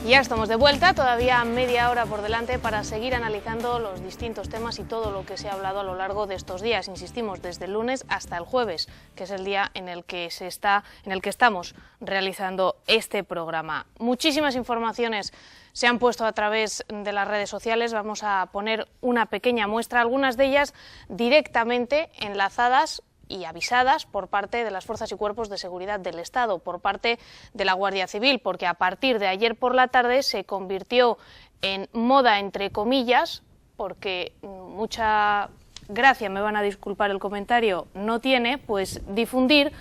Ya estamos de vuelta, todavía media hora por delante para seguir analizando los distintos temas y todo lo que se ha hablado a lo largo de estos días. Insistimos, desde el lunes hasta el jueves, que es el día en el que estamos realizando este programa. Muchísimas informaciones se han puesto a través de las redes sociales. Vamos a poner una pequeña muestra, algunas de ellas directamente enlazadas y avisadas por parte de las fuerzas y cuerpos de seguridad del Estado, por parte de la Guardia Civil, porque a partir de ayer por la tarde se convirtió en moda, entre comillas, porque mucha gracia, me van a disculpar el comentario, no tiene, pues difundir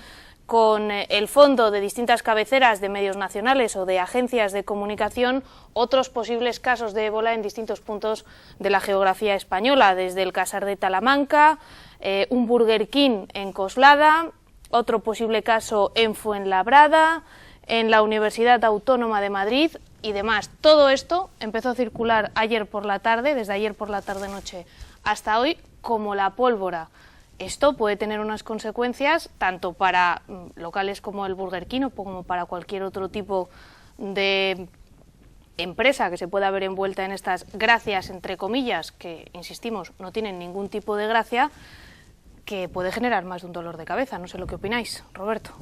con el fondo de distintas cabeceras de medios nacionales o de agencias de comunicación otros posibles casos de ébola en distintos puntos de la geografía española, desde el Casar de Talamanca, un Burger King en Coslada, otro posible caso en Fuenlabrada, en la Universidad Autónoma de Madrid y demás. Todo esto empezó a circular ayer por la tarde, desde ayer por la tarde-noche hasta hoy, como la pólvora. Esto puede tener unas consecuencias tanto para locales como el Burger King o como para cualquier otro tipo de empresa que se pueda ver envuelta en estas gracias, entre comillas, que, insistimos, no tienen ningún tipo de gracia, que puede generar más de un dolor de cabeza. No sé lo que opináis, Roberto.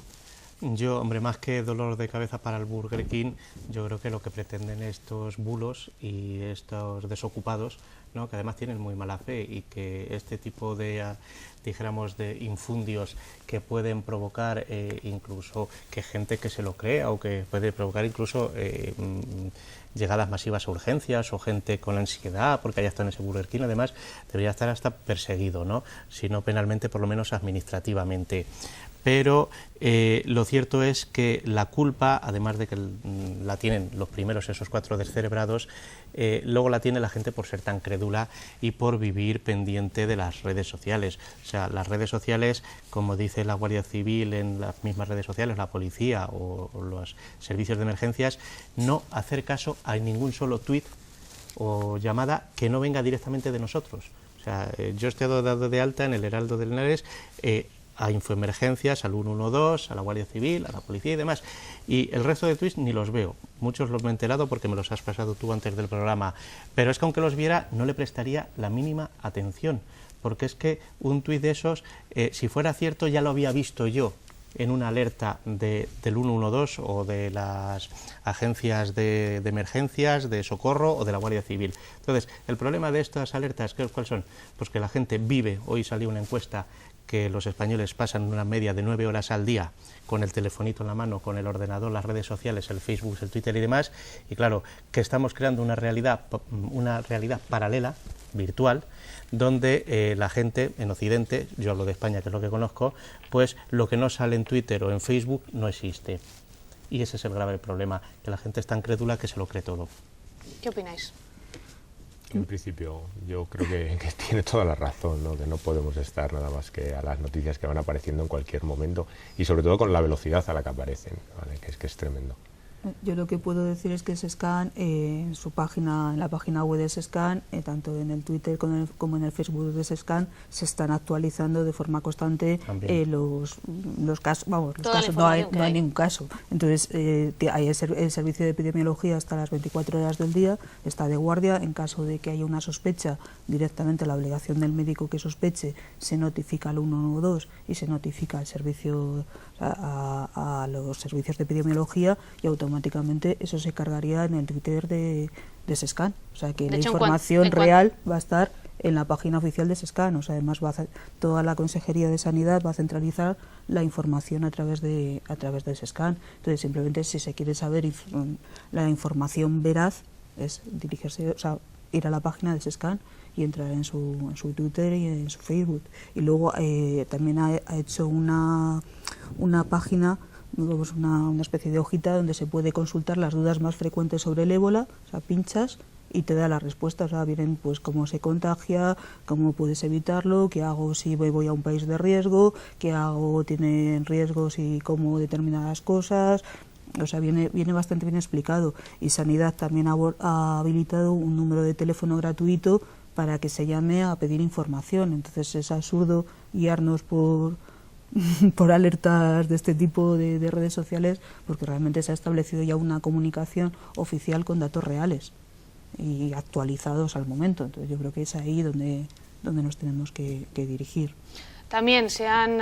Yo, hombre, más que dolor de cabeza para el Burger King, yo creo que lo que pretenden estos bulos y estos desocupados, ¿no?, que además tienen muy mala fe y que este tipo de, dijéramos, de infundios que pueden provocar incluso que gente que se lo crea o que puede provocar incluso llegadas masivas a urgencias o gente con ansiedad porque haya estado en ese Burger King, además debería estar hasta perseguido, ¿no?, si no penalmente, por lo menos administrativamente. Pero lo cierto es que la culpa, además de que la tienen los primeros, esos 4 descerebrados, luego la tiene la gente por ser tan crédula y por vivir pendiente de las redes sociales. O sea, las redes sociales, como dice la Guardia Civil en las mismas redes sociales, la policía o los servicios de emergencias, no hacer caso a ningún solo tuit o llamada que no venga directamente de nosotros. O sea, yo estoy dado de alta en el Heraldo de Linares, a Infoemergencias, al 112, a la Guardia Civil, a la policía y demás. Y el resto de tweets ni los veo. Muchos los me he enterado porque me los has pasado tú antes del programa. Pero es que aunque los viera, no le prestaría la mínima atención. Porque es que un tuit de esos, si fuera cierto, ya lo había visto yo en una alerta del 112 o de las agencias de emergencias, de socorro o de la Guardia Civil. Entonces, el problema de estas alertas, ¿cuáles son? Pues que la gente vive, hoy salió una encuesta, que los españoles pasan una media de 9 horas al día con el telefonito en la mano, con el ordenador, las redes sociales, el Facebook, el Twitter y demás, y claro, que estamos creando una realidad paralela, virtual, donde la gente en Occidente, yo hablo de España, que es lo que conozco, pues lo que no sale en Twitter o en Facebook no existe. Y ese es el grave problema, que la gente es tan crédula que se lo cree todo. ¿Qué opináis? En principio, yo creo que tiene toda la razón, ¿no?, que no podemos estar nada más que a las noticias que van apareciendo en cualquier momento y sobre todo con la velocidad a la que aparecen, ¿vale?, que es tremendo. Yo lo que puedo decir es que SESCAN, en su página, en la página web de SESCAN, tanto en el Twitter como en el Facebook de SESCAN, se están actualizando de forma constante los casos. Vamos, los casos no hay ningún caso. Entonces, hay el servicio de epidemiología hasta las 24 horas del día, está de guardia. En caso de que haya una sospecha, directamente la obligación del médico que sospeche se notifica al 112 y se notifica al servicio, a los servicios de epidemiología, y automáticamente eso se cargaría en el Twitter de SESCAN. O sea que la información real va a estar en la página oficial de SESCAN. O sea, además toda la Consejería de Sanidad va a centralizar la información a través de SESCAN. Entonces, simplemente, si se quiere saber la información veraz, es dirigirse, o sea, ir a la página de SESCAN y entrar en su Twitter y en su Facebook. Y luego también ha hecho una página, una especie de hojita donde se puede consultar las dudas más frecuentes sobre el ébola. O sea, pinchas y te da la respuesta. O sea, vienen pues cómo se contagia, cómo puedes evitarlo, qué hago si voy a un país de riesgo, qué hago tiene riesgos y cómo determinadas cosas. O sea, viene bastante bien explicado. Y Sanidad también ha habilitado un número de teléfono gratuito para que se llame a pedir información. Entonces es absurdo guiarnos por alertas de este tipo de redes sociales, porque realmente se ha establecido ya una comunicación oficial con datos reales y actualizados al momento. Entonces yo creo que es ahí donde nos tenemos que dirigir. También se han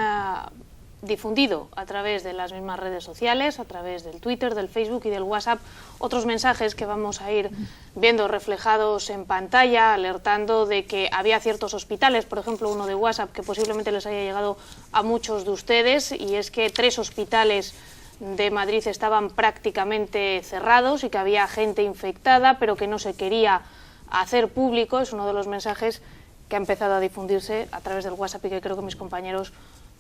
difundido a través de las mismas redes sociales, a través del Twitter, del Facebook y del WhatsApp, otros mensajes que vamos a ir viendo reflejados en pantalla, alertando de que había ciertos hospitales, por ejemplo uno de WhatsApp que posiblemente les haya llegado a muchos de ustedes, y es que 3 hospitales de Madrid estaban prácticamente cerrados y que había gente infectada, pero que no se quería hacer público. Es uno de los mensajes que ha empezado a difundirse a través del WhatsApp y que creo que mis compañeros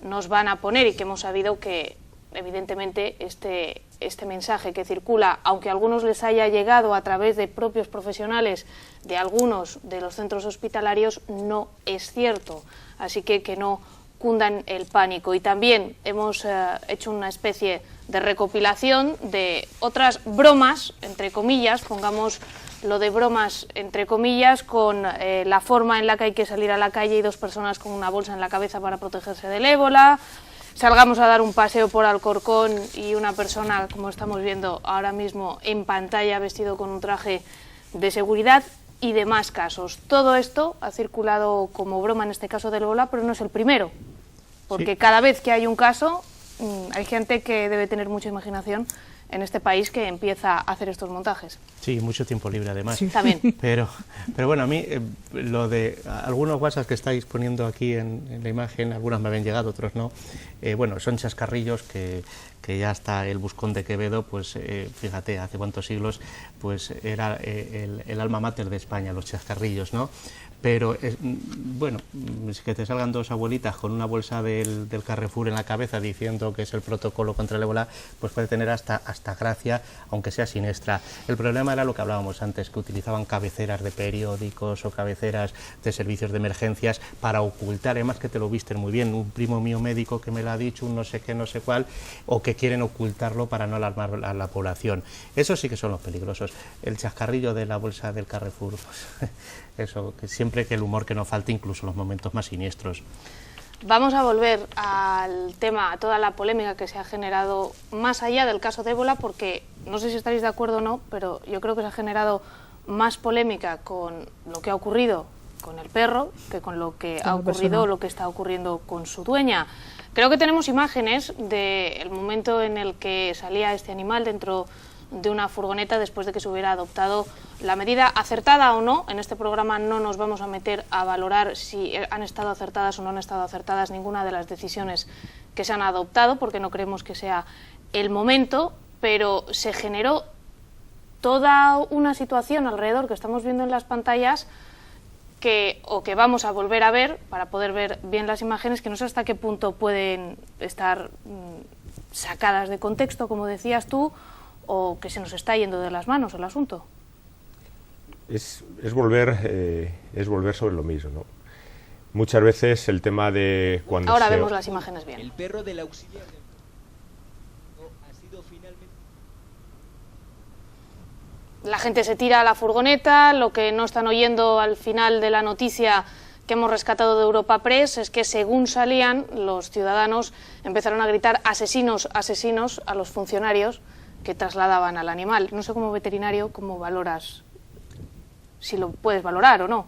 nos van a poner, y que hemos sabido que evidentemente este mensaje que circula, aunque a algunos les haya llegado a través de propios profesionales de algunos de los centros hospitalarios, no es cierto. Así que no cundan el pánico. Y también hemos hecho una especie de recopilación de otras bromas, entre comillas, pongamos lo de bromas entre comillas, con la forma en la que hay que salir a la calle y 2 personas con una bolsa en la cabeza para protegerse del ébola, salgamos a dar un paseo por Alcorcón y una persona, como estamos viendo ahora mismo en pantalla, vestido con un traje de seguridad, y demás casos. Todo esto ha circulado como broma en este caso del ébola, pero no es el primero, porque sí, cada vez que hay un caso hay gente que debe tener mucha imaginación en este país que empieza a hacer estos montajes. Sí, mucho tiempo libre además. Sí. También. Pero bueno, a mí lo de algunos WhatsApp que estáis poniendo aquí en la imagen, algunos me habían llegado, otros no. Bueno, son chascarrillos que ya hasta el Buscón de Quevedo, pues fíjate, hace cuántos siglos, pues era el alma mater de España, los chascarrillos, ¿no? Pero, bueno, que te salgan 2 abuelitas con una bolsa del Carrefour en la cabeza diciendo que es el protocolo contra el ébola, pues puede tener hasta gracia, aunque sea siniestra. El problema era lo que hablábamos antes, que utilizaban cabeceras de periódicos o cabeceras de servicios de emergencias para ocultar, además que te lo visten muy bien, un primo mío médico que me lo ha dicho, un no sé qué, no sé cuál, o que quieren ocultarlo para no alarmar a la población. Esos sí que son los peligrosos. El chascarrillo de la bolsa del Carrefour, pues, eso, que siempre que el humor que no falte, incluso en los momentos más siniestros. Vamos a volver al tema, a toda la polémica que se ha generado más allá del caso de ébola, porque no sé si estaréis de acuerdo o no, pero yo creo que se ha generado más polémica con lo que ha ocurrido con el perro que con lo que ha ocurrido o lo que está ocurriendo con su dueña. Creo que tenemos imágenes del momento en el que salía este animal dentro de una furgoneta después de que se hubiera adoptado la medida, acertada o no. En este programa no nos vamos a meter a valorar si han estado acertadas o no han estado acertadas ninguna de las decisiones que se han adoptado, porque no creemos que sea el momento, pero se generó toda una situación alrededor que estamos viendo en las pantallas que vamos a volver a ver para poder ver bien las imágenes, que no sé hasta qué punto pueden estar sacadas de contexto, como decías tú, o que se nos está yendo de las manos el asunto. Es volver sobre lo mismo, ¿no? Muchas veces el tema de cuando ahora vemos las imágenes bien. El perro del auxiliar ha sido finalmente... La gente se tira a la furgoneta. Lo que no están oyendo al final de la noticia que hemos rescatado de Europa Press es que según salían, los ciudadanos empezaron a gritar asesinos, asesinos a los funcionarios que trasladaban al animal. No sé, como veterinario, ¿cómo valoras? Si lo puedes valorar o no.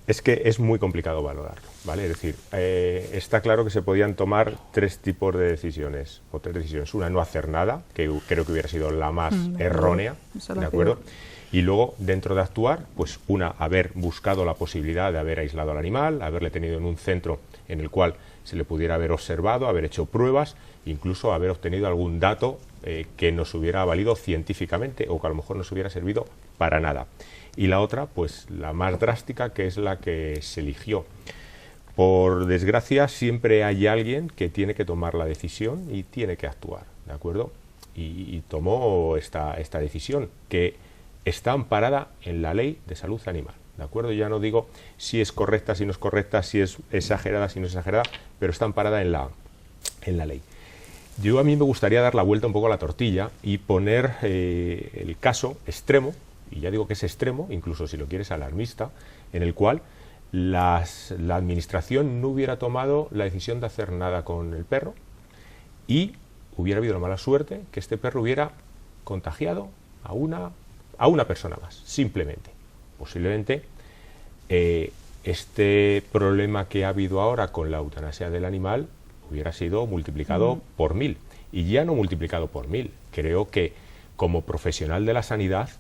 Es que es muy complicado valorarlo, ¿vale? Es decir, está claro que se podían tomar 3 tipos de decisiones, o 3 decisiones. Una, no hacer nada, que creo que hubiera sido la más errónea, ¿de acuerdo? Y luego, dentro de actuar, pues una, haber buscado la posibilidad de haber aislado al animal, haberle tenido en un centro en el cual se le pudiera haber observado, haber hecho pruebas, incluso haber obtenido algún dato que nos hubiera valido científicamente o que a lo mejor nos hubiera servido para nada. Y la otra, pues la más drástica, que es la que se eligió. Por desgracia, siempre hay alguien que tiene que tomar la decisión y tiene que actuar, ¿de acuerdo? Y tomó esta decisión, que está amparada en la Ley de Salud Animal, ¿de acuerdo? Ya no digo si es correcta, si no es correcta, si es exagerada, si no es exagerada, pero está amparada en la ley. A mí me gustaría dar la vuelta un poco a la tortilla y poner el caso extremo, y ya digo que es extremo, incluso si lo quieres alarmista, en el cual la administración no hubiera tomado la decisión de hacer nada con el perro y hubiera habido la mala suerte que este perro hubiera contagiado a una persona más, simplemente. Posiblemente este problema que ha habido ahora con la eutanasia del animal hubiera sido multiplicado por 1000, y ya no multiplicado por 1000. Creo que como profesional de la sanidad,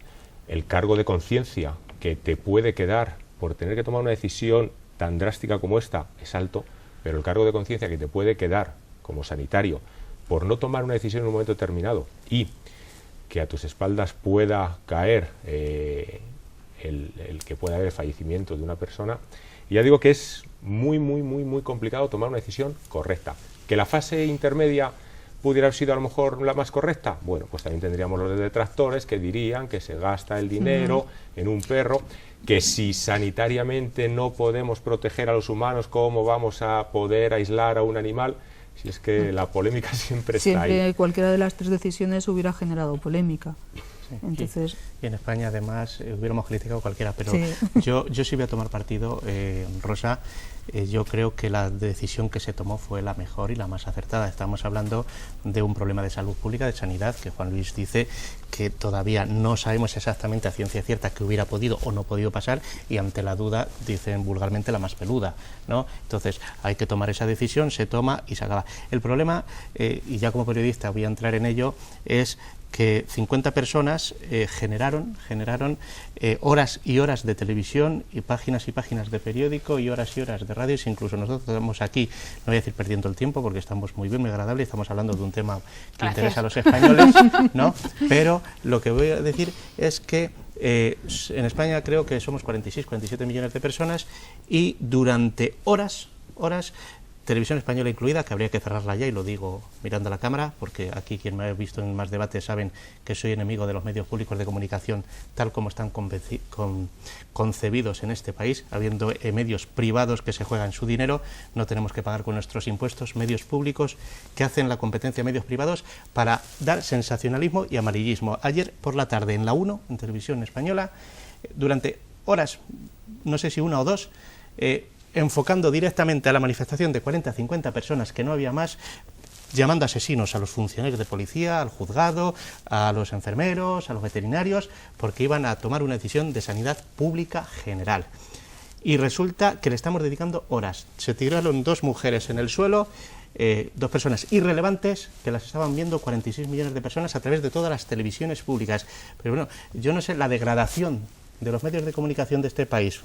el cargo de conciencia que te puede quedar por tener que tomar una decisión tan drástica como esta es alto, pero el cargo de conciencia que te puede quedar como sanitario por no tomar una decisión en un momento determinado y que a tus espaldas pueda caer el que pueda haber fallecimiento de una persona, ya digo que es muy complicado tomar una decisión correcta. Que la fase intermedia pudiera haber sido a lo mejor la más correcta, bueno, pues también tendríamos los detractores que dirían que se gasta el dinero en un perro, que si sanitariamente no podemos proteger a los humanos, ¿cómo vamos a poder aislar a un animal? Si es que la polémica siempre está ahí. Siempre cualquiera de las tres decisiones hubiera generado polémica. Sí, entonces, y en España además hubiéramos criticado cualquiera, pero sí. yo sí voy a tomar partido, Rosa. Yo creo que la decisión que se tomó fue la mejor y la más acertada. Estamos hablando de un problema de salud pública, de sanidad, que Juan Luis dice que todavía no sabemos exactamente a ciencia cierta que hubiera podido o no podido pasar, y ante la duda, dicen vulgarmente, la más peluda, ¿no? Entonces hay que tomar esa decisión, se toma y se acaba. El problema, y ya como periodista voy a entrar en ello, es que 50 personas generaron horas y horas de televisión y páginas de periódico y horas de radios. Incluso nosotros estamos aquí, no voy a decir perdiendo el tiempo porque estamos muy bien, muy agradable, estamos hablando de un tema que interesa a los españoles, ¿no? Pero lo que voy a decir es que en España creo que somos 47 millones de personas y durante horas, Televisión Española incluida, que habría que cerrarla ya, y lo digo mirando a la cámara, porque aquí quien me ha visto en más debates saben que soy enemigo de los medios públicos de comunicación tal como están concebidos en este país, habiendo medios privados que se juegan su dinero. No tenemos que pagar con nuestros impuestos medios públicos que hacen la competencia a medios privados para dar sensacionalismo y amarillismo. Ayer por la tarde en la 1, en Televisión Española, durante horas, no sé si una o dos, enfocando directamente a la manifestación de 40 a 50 personas, que no había más, llamando asesinos a los funcionarios de policía, al juzgado, a los enfermeros, a los veterinarios, porque iban a tomar una decisión de sanidad pública general. Y resulta que le estamos dedicando horas. Se tiraron 2 mujeres en el suelo, 2 personas irrelevantes que las estaban viendo 46 millones de personas a través de todas las televisiones públicas. Pero bueno, yo no sé la degradación de los medios de comunicación de este país,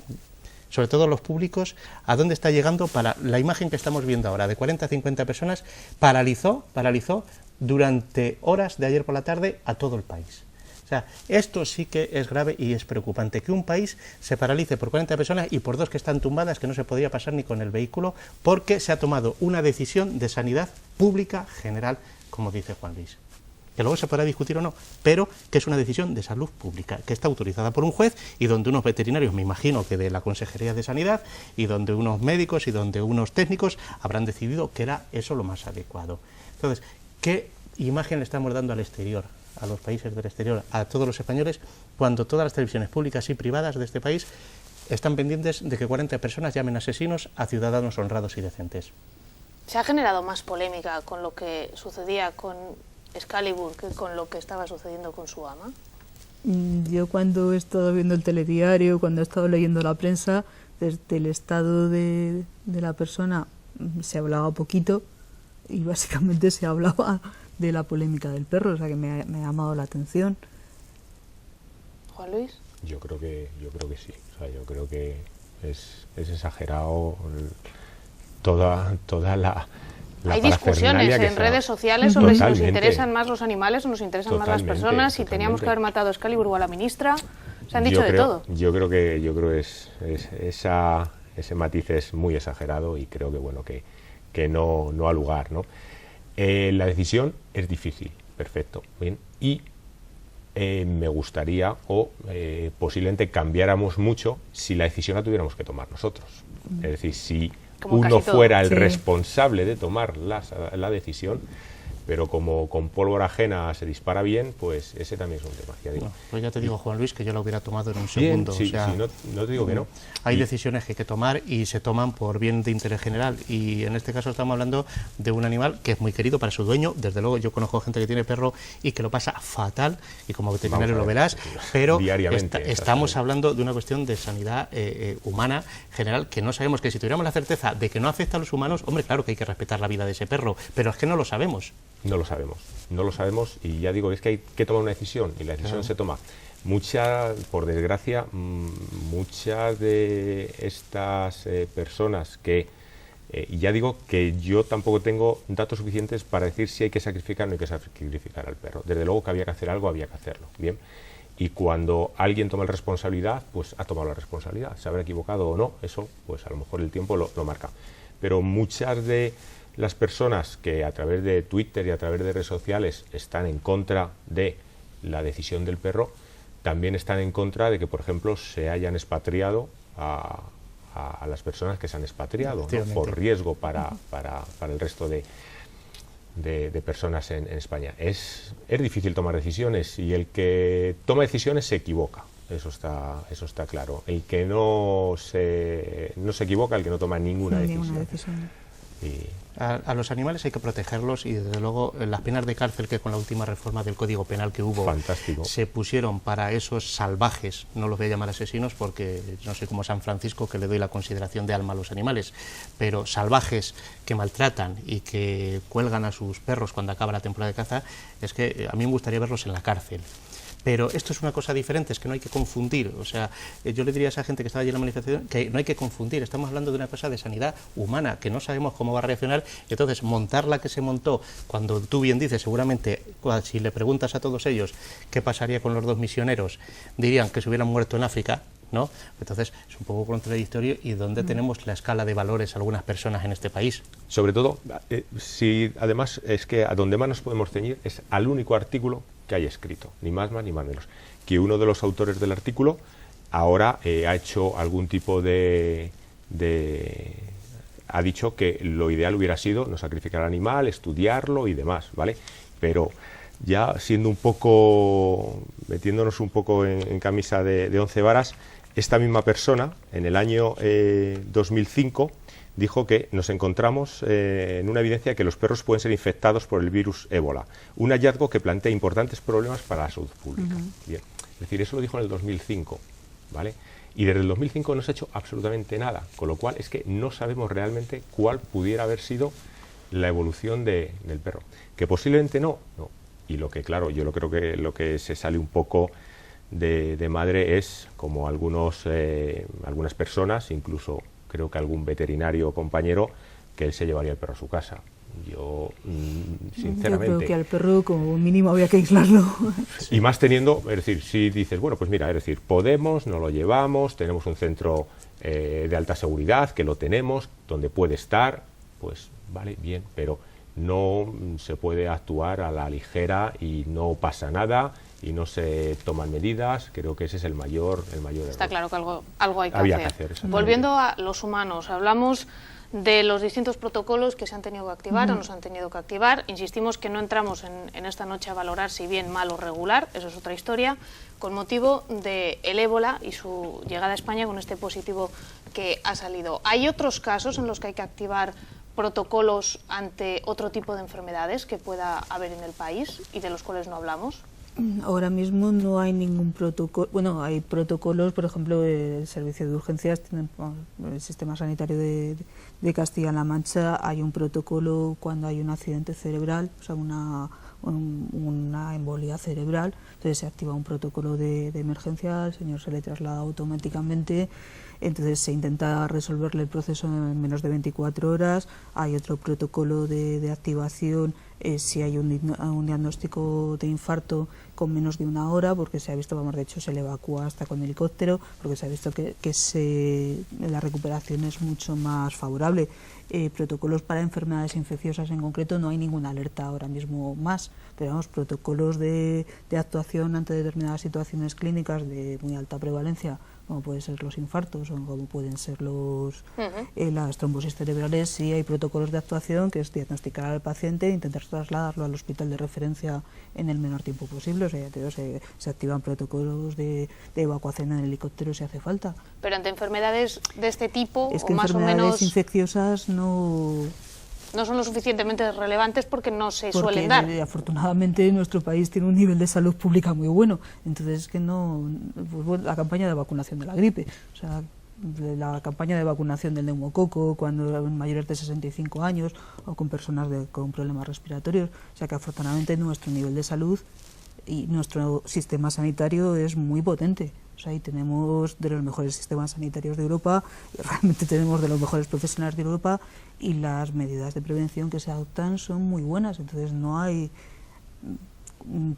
sobre todo los públicos, a dónde está llegando. Para la imagen que estamos viendo ahora de 40 a 50 personas, paralizó durante horas de ayer por la tarde a todo el país. O sea, esto sí que es grave y es preocupante, que un país se paralice por 40 personas y por 2 que están tumbadas, que no se podía pasar ni con el vehículo, porque se ha tomado una decisión de sanidad pública general, como dice Juan Luis. Que luego se podrá discutir o no, pero que es una decisión de salud pública, que está autorizada por un juez y donde unos veterinarios, me imagino que de la Consejería de Sanidad, y donde unos médicos y donde unos técnicos habrán decidido que era eso lo más adecuado. Entonces, ¿qué imagen le estamos dando al exterior, a los países del exterior, a todos los españoles, cuando todas las televisiones públicas y privadas de este país están pendientes de que 40 personas llamen asesinos a ciudadanos honrados y decentes? ¿Se ha generado más polémica con lo que sucedía con Excalibur que con lo que estaba sucediendo con su ama? Yo cuando he estado viendo el telediario, cuando he estado leyendo la prensa, desde el estado de la persona se hablaba poquito y básicamente se hablaba de la polémica del perro, o sea que me ha llamado la atención. Juan Luis. Yo creo que sí, o sea, yo creo que es exagerado toda la hay discusiones en redes sociales sobre si nos interesan más los animales o nos interesan más las personas, si teníamos que haber matado a Excalibur o a la ministra. Se han dicho de todo. Yo creo que ese matiz es muy exagerado y creo que bueno que no ha lugar, ¿no? La decisión es difícil, perfecto, bien, y me gustaría posiblemente cambiáramos mucho si la decisión la tuviéramos que tomar nosotros. Es decir, si uno fuera el responsable de tomar la decisión, pero como con pólvora ajena se dispara bien, pues ese también es un tema. Ya digo. No, pues ya te digo, Juan Luis, que yo lo hubiera tomado en un segundo. Sí, o sea, sí, no te digo que no. Hay decisiones que hay que tomar y se toman por bien de interés general, y en este caso estamos hablando de un animal que es muy querido para su dueño. Desde luego yo conozco gente que tiene perro y que lo pasa fatal, y como veterinario lo verás, pero estamos hablando de una cuestión de sanidad humana general, que no sabemos, que si tuviéramos la certeza de que no afecta a los humanos, hombre, claro que hay que respetar la vida de ese perro, pero es que no lo sabemos. No lo sabemos, y ya digo, es que hay que tomar una decisión, y la decisión se toma. Por desgracia, muchas de estas personas que, y ya digo que yo tampoco tengo datos suficientes para decir si hay que sacrificar o no hay que sacrificar al perro. Desde luego que había que hacer algo, había que hacerlo, bien. Y cuando alguien toma la responsabilidad, pues ha tomado la responsabilidad. Se habrá equivocado o no, eso pues a lo mejor el tiempo lo marca. Pero muchas de las personas que a través de Twitter y a través de redes sociales están en contra de la decisión del perro, también están en contra de que, por ejemplo, se hayan expatriado a las personas que se han expatriado, ¿no? Por riesgo para el resto de personas en España. Es difícil tomar decisiones, y el que toma decisiones se equivoca. Eso está claro. El que no se equivoca, el que no toma ninguna decisión. A los animales hay que protegerlos, y desde luego las penas de cárcel que con la última reforma del Código Penal que hubo se pusieron para esos salvajes, no los voy a llamar asesinos porque no soy como San Francisco, que le doy la consideración de alma a los animales, pero salvajes que maltratan y que cuelgan a sus perros cuando acaba la temporada de caza, es que a mí me gustaría verlos en la cárcel. Pero esto es una cosa diferente, es que no hay que confundir. O sea, yo le diría a esa gente que estaba allí en la manifestación que no hay que confundir. Estamos hablando de una cosa de sanidad humana, que no sabemos cómo va a reaccionar. Y entonces, montar la que se montó, cuando tú bien dices, seguramente, si le preguntas a todos ellos qué pasaría con los 2 misioneros, dirían que se hubieran muerto en África, ¿no? Entonces, es un poco contradictorio. ¿Y dónde tenemos la escala de valores algunas personas en este país? Sobre todo, además, es que a donde más nos podemos ceñir es al único artículo que hay escrito, ni más ni más menos, que uno de los autores del artículo ahora ha hecho algún tipo ha dicho que lo ideal hubiera sido no sacrificar al animal, estudiarlo y demás, ¿vale? Pero ya metiéndonos un poco en camisa de 11 varas, esta misma persona, en el año 2005, dijo que nos encontramos en una evidencia de que los perros pueden ser infectados por el virus ébola, un hallazgo que plantea importantes problemas para la salud pública. Bien. Es decir, eso lo dijo en el 2005, ¿vale? Y desde el 2005 no se ha hecho absolutamente nada, con lo cual es que no sabemos realmente cuál pudiera haber sido la evolución del perro. Que posiblemente no. Y yo creo que lo que se sale un poco de madre es como algunas personas, incluso creo que algún veterinario o compañero, que él se llevaría el perro a su casa. Yo, sinceramente... Yo creo que al perro como mínimo había que aislarlo. Y más teniendo, es decir, si dices, bueno, pues mira, es decir, podemos, no lo llevamos, tenemos un centro de alta seguridad, que lo tenemos, donde puede estar, pues vale, bien, pero no se puede actuar a la ligera y no pasa nada y no se toman medidas. Creo que ese es el mayor error. Está claro que algo hay que hacer. Volviendo a los humanos, hablamos de los distintos protocolos que se han tenido que activar o no se han tenido que activar. Insistimos que no entramos en esta noche a valorar si bien, mal o regular, eso es otra historia, con motivo del ébola y su llegada a España con este positivo que ha salido. ¿Hay otros casos en los que hay que activar protocolos ante otro tipo de enfermedades que pueda haber en el país y de los cuales no hablamos? Ahora mismo no hay ningún protocolo. Bueno, hay protocolos, por ejemplo, el servicio de urgencias, el sistema sanitario de Castilla-La Mancha, hay un protocolo cuando hay un accidente cerebral, o sea, una embolia cerebral, entonces se activa un protocolo de emergencia, el señor se le traslada automáticamente, entonces se intenta resolverle el proceso en menos de 24 horas, hay otro protocolo de activación si hay un diagnóstico de infarto con menos de 1 hora, porque se ha visto, de hecho se le evacúa hasta con helicóptero, porque se ha visto que la recuperación es mucho más favorable. Protocolos para enfermedades infecciosas en concreto no hay ninguna alerta ahora mismo más, pero vamos, protocolos de actuación ante determinadas situaciones clínicas de muy alta prevalencia, como pueden ser los infartos o como pueden ser las trombosis cerebrales, sí hay protocolos de actuación, que es diagnosticar al paciente e intentar trasladarlo al hospital de referencia en el menor tiempo posible. O sea, se activan protocolos de evacuación en helicóptero si hace falta. Pero ante enfermedades de este tipo, es que o más o enfermedades menos infecciosas no son lo suficientemente relevantes porque no se suelen dar. Afortunadamente nuestro país tiene un nivel de salud pública muy bueno, entonces es que la campaña de vacunación de la gripe, o sea, la campaña de vacunación del neumococo cuando mayores de 65 años o con personas con problemas respiratorios, o sea que afortunadamente nuestro nivel de salud y nuestro sistema sanitario es muy potente. O sea, y tenemos de los mejores sistemas sanitarios de Europa, realmente tenemos de los mejores profesionales de Europa y las medidas de prevención que se adoptan son muy buenas. Entonces no hay,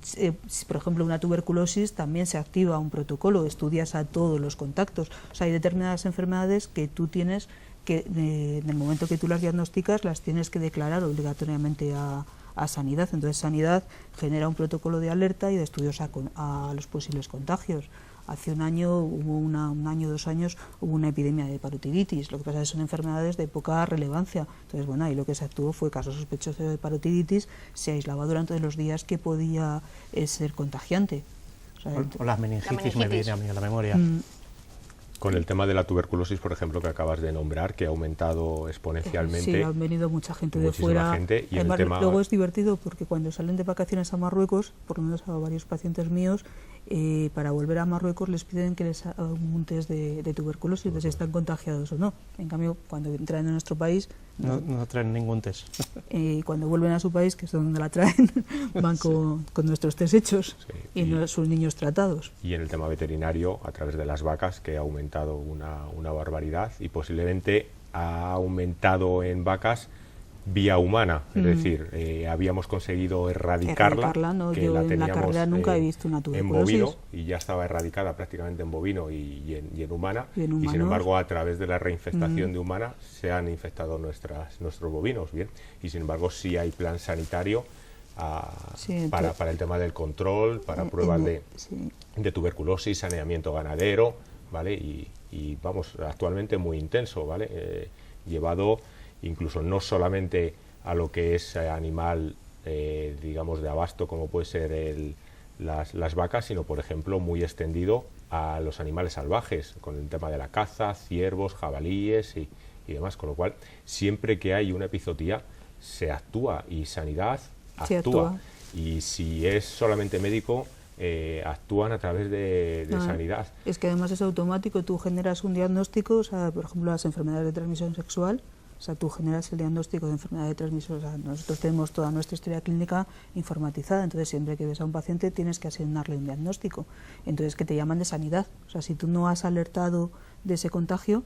si por ejemplo una tuberculosis también se activa un protocolo, estudias a todos los contactos. O sea, hay determinadas enfermedades que tú tienes que, en el momento que tú las diagnosticas, las tienes que declarar obligatoriamente a Sanidad. Entonces Sanidad genera un protocolo de alerta y de estudios a los posibles contagios. Hace un año, un año, 2 años, hubo una epidemia de parotiditis. Lo que pasa es que son enfermedades de poca relevancia. Entonces, bueno, ahí lo que se actuó fue caso sospechoso de parotiditis, se aislaba durante los días que podía ser contagiante. O sea, o las meningitis me viene a mí a la memoria. Con el tema de la tuberculosis, por ejemplo, que acabas de nombrar, que ha aumentado exponencialmente. Sí, han venido mucha gente de fuera. Y además, el tema... luego es divertido porque cuando salen de vacaciones a Marruecos, por lo menos a varios pacientes míos, para volver a Marruecos les piden que les hagan un test de tuberculosis, de si están contagiados o no. En cambio, cuando entran en nuestro país... No traen ningún test. Cuando vuelven a su país, que es donde la traen, van con nuestros test hechos y sus niños tratados. Y en el tema veterinario, a través de las vacas, que ha aumentado una barbaridad y posiblemente ha aumentado en vacas vía humana, es decir, habíamos conseguido erradicarla, no, que yo la en la teníamos carrera nunca he visto una en tuberculosis. bovino y ya estaba erradicada prácticamente en bovino y en humana, Y en y sin humanos. embargo a través de la reinfectación de humana se han infectado nuestros bovinos, bien, y sin embargo sí hay plan sanitario para el tema del control, para pruebas de tuberculosis, saneamiento ganadero, ¿vale? Y vamos, actualmente muy intenso, ¿vale? Llevado incluso no solamente a lo que es animal, digamos, de abasto, como puede ser las vacas, sino, por ejemplo, muy extendido a los animales salvajes, con el tema de la caza, ciervos, jabalíes y demás, con lo cual, siempre que hay una epizootia, se actúa y Sanidad actúa. Y si es solamente médico, actúan a través de Sanidad. Es que además es automático, tú generas un diagnóstico, o sea, por ejemplo, las enfermedades de transmisión sexual, o sea, tú generas el diagnóstico de enfermedad de transmisión, o sea, nosotros tenemos toda nuestra historia clínica informatizada, entonces siempre que ves a un paciente tienes que asignarle un diagnóstico, entonces que te llaman de Sanidad, o sea, si tú no has alertado de ese contagio,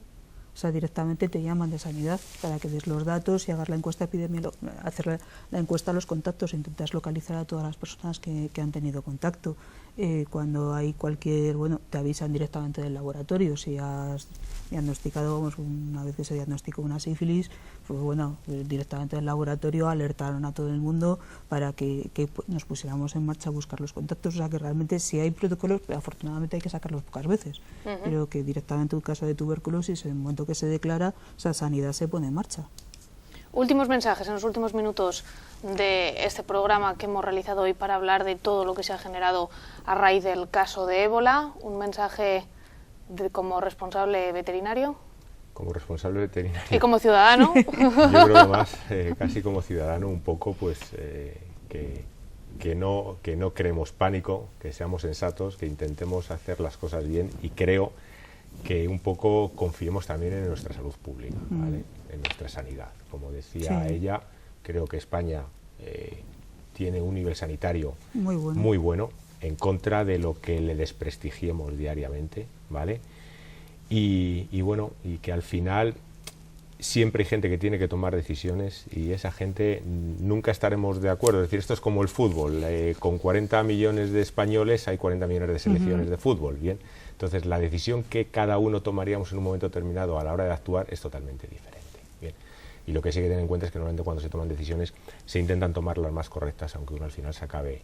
o sea, directamente te llaman de Sanidad para que des los datos y hagas la encuesta epidemiológica, hacer la encuesta a los contactos, intentas localizar a todas las personas que han tenido contacto. Cuando hay te avisan directamente del laboratorio. Si has diagnosticado, una vez que se diagnosticó una sífilis, pues directamente del laboratorio alertaron a todo el mundo para que nos pusiéramos en marcha a buscar los contactos. O sea, que realmente sí hay protocolos, pero afortunadamente hay que sacarlos pocas veces. Pero que directamente un caso de tuberculosis, en el momento que se declara, o sea, Sanidad se pone en marcha. Últimos mensajes en los últimos minutos de este programa que hemos realizado hoy para hablar de todo lo que se ha generado a raíz del caso de ébola. Un mensaje como responsable veterinario. Como responsable veterinario. Y como ciudadano. Yo creo que más, casi como ciudadano, un poco, pues, que no creemos pánico, que seamos sensatos, que intentemos hacer las cosas bien, y creo que un poco confiemos también en nuestra salud pública, ¿vale? En nuestra sanidad. Como decía ella, creo que España tiene un nivel sanitario muy bueno, en contra de lo que le desprestigiemos diariamente, ¿vale? Y que al final siempre hay gente que tiene que tomar decisiones y esa gente nunca estaremos de acuerdo. Es decir, esto es como el fútbol. Con 40 millones de españoles hay 40 millones de selecciones de fútbol, ¿bien? Entonces, la decisión que cada uno tomaríamos en un momento determinado a la hora de actuar es totalmente diferente, ¿bien? Y lo que sí hay que tener en cuenta es que normalmente cuando se toman decisiones se intentan tomar las más correctas, aunque uno al final se acabe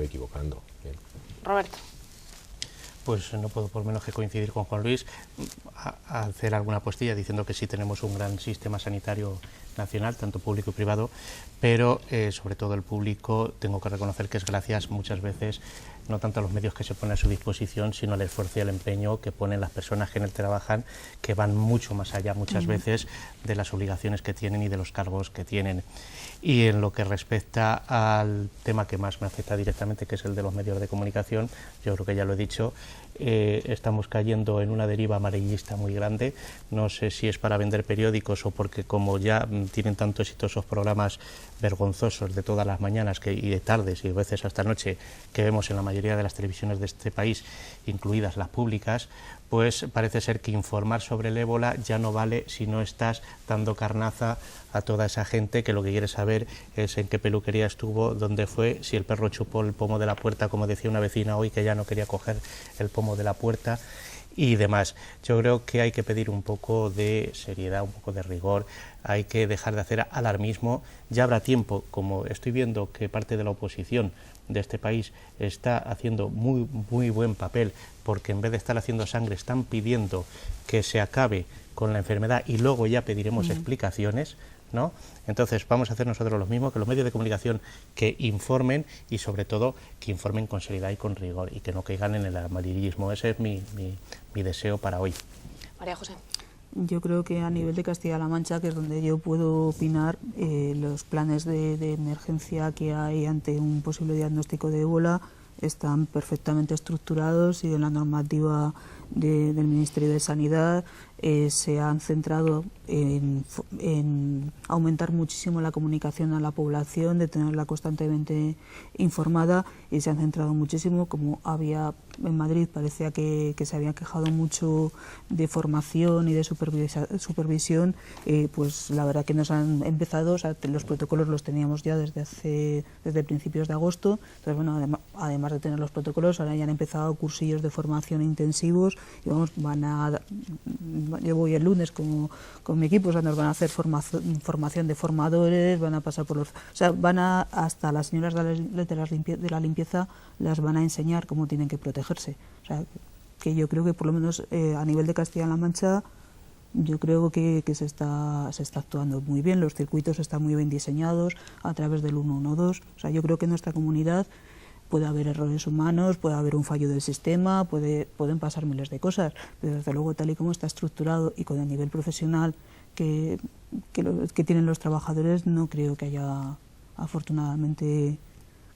equivocando, ¿bien? Roberto. pues no puedo por menos que coincidir con Juan Luis, a hacer alguna postilla diciendo que sí tenemos un gran sistema sanitario nacional, tanto público y privado, pero sobre todo el público tengo que reconocer que es gracias muchas veces no tanto a los medios que se ponen a su disposición, sino al esfuerzo y al empeño que ponen las personas que en él trabajan, que van mucho más allá muchas veces de las obligaciones que tienen y de los cargos que tienen. Y en lo que respecta al tema que más me afecta directamente, que es el de los medios de comunicación, yo creo que ya lo he dicho, estamos cayendo en una deriva amarillista muy grande. No sé si es para vender periódicos o porque como ya tienen tanto éxito esos programas vergonzosos de todas las mañanas y de tardes y a veces hasta noche que vemos en la mayoría de las televisiones de este país, incluidas las públicas, pues parece ser que informar sobre el ébola ya no vale si no estás dando carnaza a toda esa gente que lo que quiere saber es en qué peluquería estuvo, dónde fue, si el perro chupó el pomo de la puerta, como decía una vecina hoy, que ya no quería coger el pomo de la puerta y demás. Yo creo que hay que pedir un poco de seriedad, un poco de rigor, hay que dejar de hacer alarmismo. Ya habrá tiempo, como estoy viendo que parte de la oposición de este país está haciendo muy buen papel, porque en vez de estar haciendo sangre están pidiendo que se acabe con la enfermedad y luego ya pediremos explicaciones, ¿no? Entonces vamos a hacer nosotros lo mismo, que los medios de comunicación que informen y sobre todo que informen con seriedad y con rigor y que no caigan en el amarillismo. Ese es mi deseo para hoy. María José. Yo creo que a nivel de Castilla-La Mancha, que es donde yo puedo opinar, los planes de emergencia que hay ante un posible diagnóstico de ébola están perfectamente estructurados y en la normativa del Ministerio de Sanidad se han centrado en aumentar muchísimo la comunicación a la población, de tenerla constantemente informada, y se han centrado muchísimo, como había en Madrid, parecía que se había quejado mucho de formación y de supervisión, pues la verdad que nos han empezado, o sea, los protocolos los teníamos ya desde principios de agosto, entonces bueno, además de tener los protocolos, ahora ya han empezado cursillos de formación intensivos y vamos, yo voy el lunes con mi equipo, o sea, nos van a hacer formación de formadores, van a pasar por los... O sea, hasta las señoras de la limpieza las van a enseñar cómo tienen que protegerse. O sea, que yo creo que por lo menos a nivel de Castilla-La Mancha, yo creo que se está actuando muy bien, los circuitos están muy bien diseñados a través del 112. O sea, yo creo que en nuestra comunidad puede haber errores humanos, puede haber un fallo del sistema, pueden pasar miles de cosas, pero desde luego tal y como está estructurado y con el nivel profesional que tienen los trabajadores, no creo que haya afortunadamente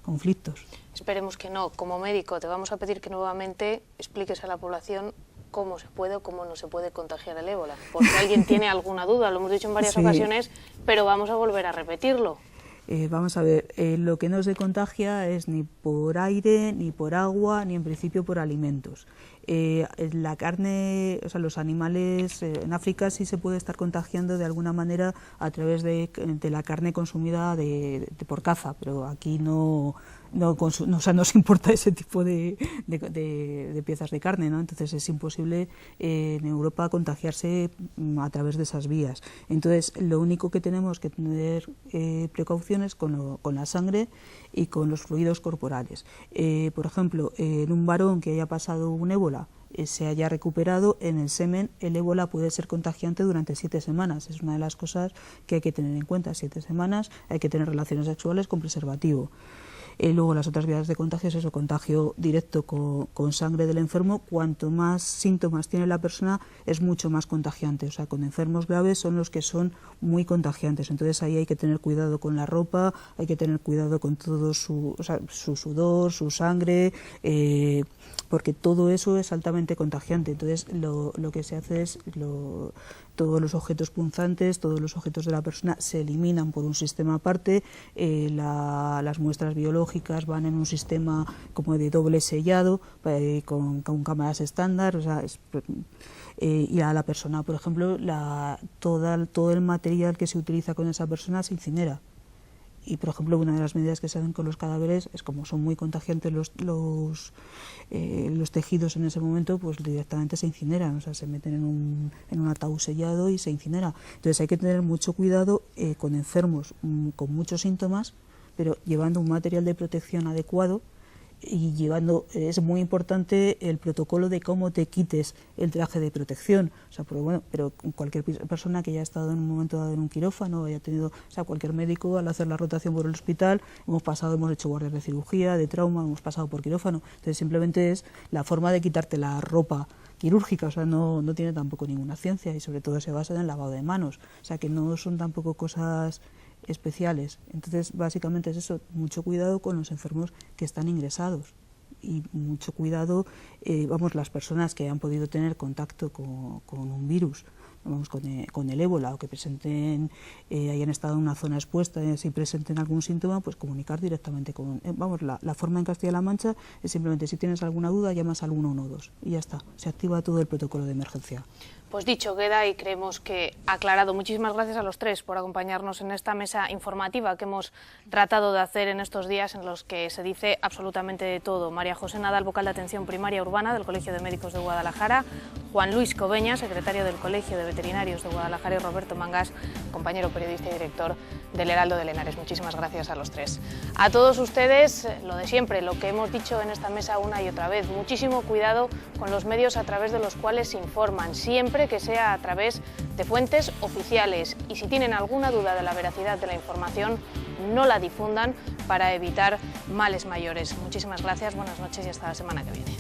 conflictos. Esperemos que no. Como médico te vamos a pedir que nuevamente expliques a la población cómo se puede o cómo no se puede contagiar el ébola, porque alguien tiene alguna duda, lo hemos dicho en varias ocasiones, pero vamos a volver a repetirlo. Vamos a ver, lo que no se contagia es ni por aire, ni por agua, ni en principio por alimentos. La carne, o sea, los animales, en África sí se puede estar contagiando de alguna manera a través de la carne consumida por caza, pero aquí no nos importa ese tipo de piezas de carne, ¿no? Entonces es imposible en Europa contagiarse a través de esas vías. Entonces lo único que tenemos que tener precauciones con la sangre y con los fluidos corporales. Por ejemplo, en un varón que haya pasado un ébola, se haya recuperado, en el semen el ébola puede ser contagiante durante 7 semanas. Es una de las cosas que hay que tener en cuenta. 7 semanas hay que tener relaciones sexuales con preservativo. Luego las otras vías de contagio es eso, contagio directo con sangre del enfermo. Cuanto más síntomas tiene la persona es mucho más contagiante. O sea, con enfermos graves son los que son muy contagiantes. Entonces ahí hay que tener cuidado con la ropa, hay que tener cuidado con todo su sudor, su sangre, porque todo eso es altamente contagiante. Entonces lo que se hace es todos los objetos punzantes, todos los objetos de la persona se eliminan por un sistema aparte, las muestras biológicas van en un sistema como de doble sellado, con cámaras estándar, o sea, y a la persona, por ejemplo, todo el material que se utiliza con esa persona se incinera. Y, por ejemplo, una de las medidas que se hacen con los cadáveres es, como son muy contagiantes los tejidos en ese momento, pues directamente se incineran, o sea, se meten en un ataúd sellado y se incinera. Entonces hay que tener mucho cuidado con enfermos con muchos síntomas, pero llevando un material de protección adecuado y llevando, es muy importante el protocolo de cómo te quites el traje de protección. O sea, pero cualquier persona que haya estado en un momento dado en un quirófano, haya tenido, o sea, cualquier médico al hacer la rotación por el hospital, hemos hecho guardias de cirugía, de trauma, hemos pasado por quirófano. Entonces simplemente es la forma de quitarte la ropa quirúrgica, o sea, no tiene tampoco ninguna ciencia y sobre todo se basa en el lavado de manos, o sea, que no son tampoco cosas especiales. Entonces, básicamente es eso, mucho cuidado con los enfermos que están ingresados y mucho cuidado, las personas que han podido tener contacto con un virus, con el ébola, o que presenten, hayan estado en una zona expuesta, si presenten algún síntoma, pues comunicar directamente con... la forma en Castilla-La Mancha es simplemente, si tienes alguna duda, llamas al 112 y ya está, se activa todo el protocolo de emergencia. Pues dicho queda y creemos que aclarado. Muchísimas gracias a los tres por acompañarnos en esta mesa informativa que hemos tratado de hacer en estos días en los que se dice absolutamente de todo. María José Nadal, vocal de Atención Primaria Urbana del Colegio de Médicos de Guadalajara, Juan Luis Cobeña, secretario del Colegio de Veterinarios de Guadalajara, y Roberto Mangas, compañero periodista y director del Heraldo de Henares. Muchísimas gracias a los tres. A todos ustedes, lo de siempre, lo que hemos dicho en esta mesa una y otra vez, muchísimo cuidado con los medios a través de los cuales se informan, siempre que sea a través de fuentes oficiales, y si tienen alguna duda de la veracidad de la información, no la difundan para evitar males mayores. Muchísimas gracias, buenas noches y hasta la semana que viene.